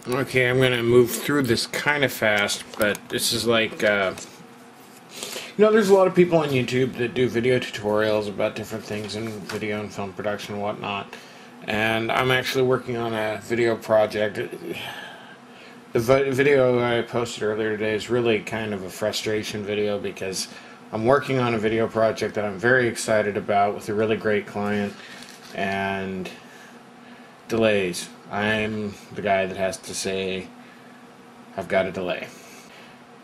Okay, I'm going to move through this kind of fast, but this is like, there's a lot of people on YouTube that do video tutorials about different things in video and film production and whatnot. And I'm actually working on a video project. The video I posted earlier today is really kind of a frustration video because I'm working on a video project that I'm very excited about with a really great client, and delays. I'm the guy that has to say, I've got a delay.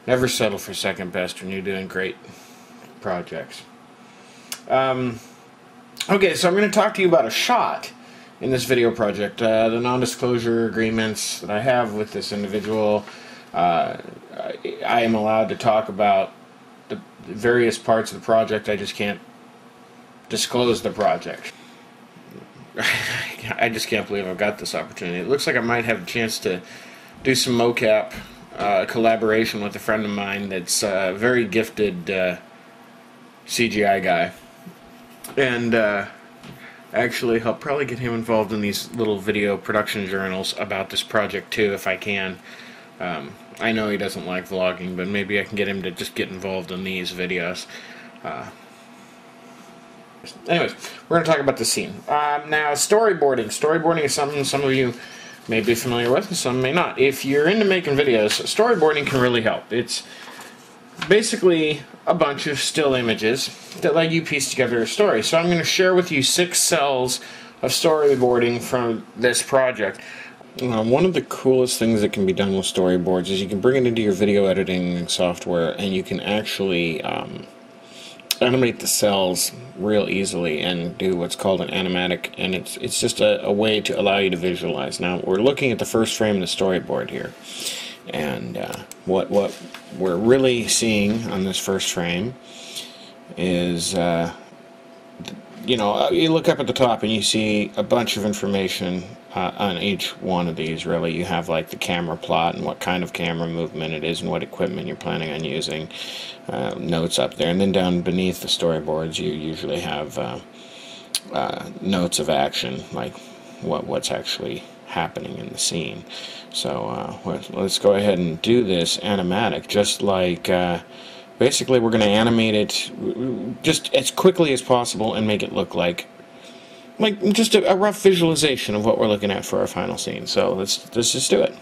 Never settle for second best when you're doing great projects. Okay, so I'm going to talk to you about a shot in this video project. The non-disclosure agreements that I have with this individual. I am allowed to talk about the various parts of the project. I just can't disclose the project. I just can't believe I've got this opportunity. It looks like I might have a chance to do some mocap collaboration with a friend of mine that's a very gifted CGI guy. And actually, I'll probably get him involved in these little video production journals about this project too, if I can. I know he doesn't like vlogging, but maybe I can get him to just get involved in these videos. Anyways, we're going to talk about the scene. Now, storyboarding. Storyboarding is something some of you may be familiar with, and some may not. If you're into making videos, storyboarding can really help. It's basically a bunch of still images that let you piece together a story. So I'm going to share with you 6 cells of storyboarding from this project. One of the coolest things that can be done with storyboards is you can bring it into your video editing software, and you can actually animate the cells real easily and do what's called an animatic, and it's just a way to allow you to visualize. Now we're looking at the first frame of the storyboard here, and what we're really seeing on this first frame is you look up at the top and you see a bunch of information on each one of these. Really, you have like the camera plot and what kind of camera movement it is and what equipment you're planning on using, notes up there, and then down beneath the storyboards you usually have notes of action, like what's actually happening in the scene. So let's go ahead and do this animatic, just like basically we're going to animate it just as quickly as possible and make it look like just a rough visualization of what we're looking at for our final scene. So let's just do it.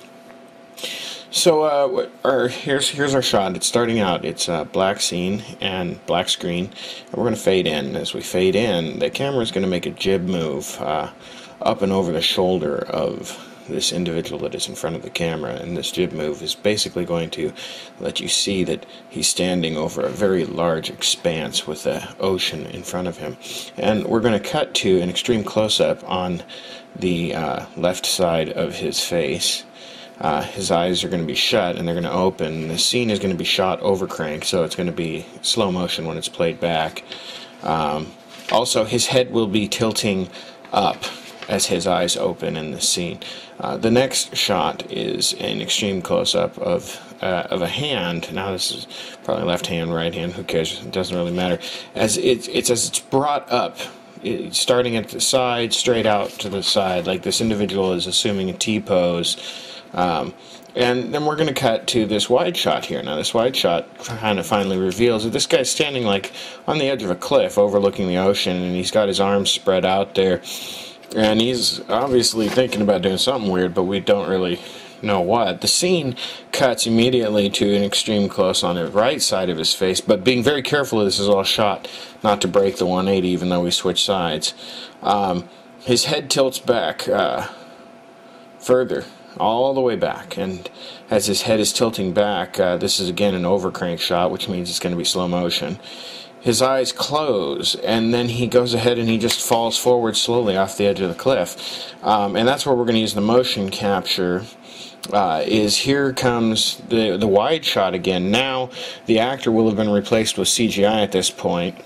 So here's our shot. It's starting out. It's a black scene and black screen, and we're going to fade in. As we fade in, the camera is going to make a jib move up and over the shoulder of this individual that is in front of the camera, and this jib move is basically going to let you see that he's standing over a very large expanse with the ocean in front of him. And we're going to cut to an extreme close-up on the left side of his face. His eyes are going to be shut and they're going to open. The scene is going to be shot over crank, so it's going to be slow motion when it's played back. Also, his head will be tilting up as his eyes open in the scene. The next shot is an extreme close-up of a hand. Now this is probably left hand, right hand, who cares, it doesn't really matter. As it's brought up, starting at the side, straight out to the side, like this individual is assuming a T-pose. And then we're going to cut to this wide shot here. Now this wide shot kind of finally reveals that this guy's standing like on the edge of a cliff overlooking the ocean, and he's got his arms spread out there. And he's obviously thinking about doing something weird, but we don't really know what. The scene cuts immediately to an extreme close on the right side of his face, but being very careful, this is all shot not to break the 180 even though we switch sides. His head tilts back further, all the way back, and as his head is tilting back, this is again an overcrank shot, which means it's going to be slow motion. His eyes close, and then he goes ahead and he just falls forward slowly off the edge of the cliff. And that's where we're going to use the motion capture. Is here comes the wide shot again. Now the actor will have been replaced with CGI at this point.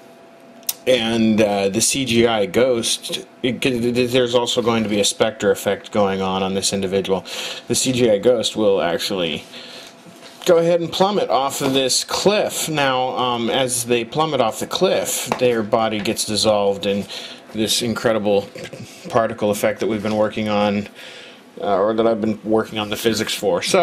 And the CGI ghost, there's also going to be a specter effect going on this individual. The CGI ghost will actually go ahead and plummet off of this cliff. Now, as they plummet off the cliff, their body gets dissolved in this incredible particle effect that we've been working on or that I've been working on the physics for. So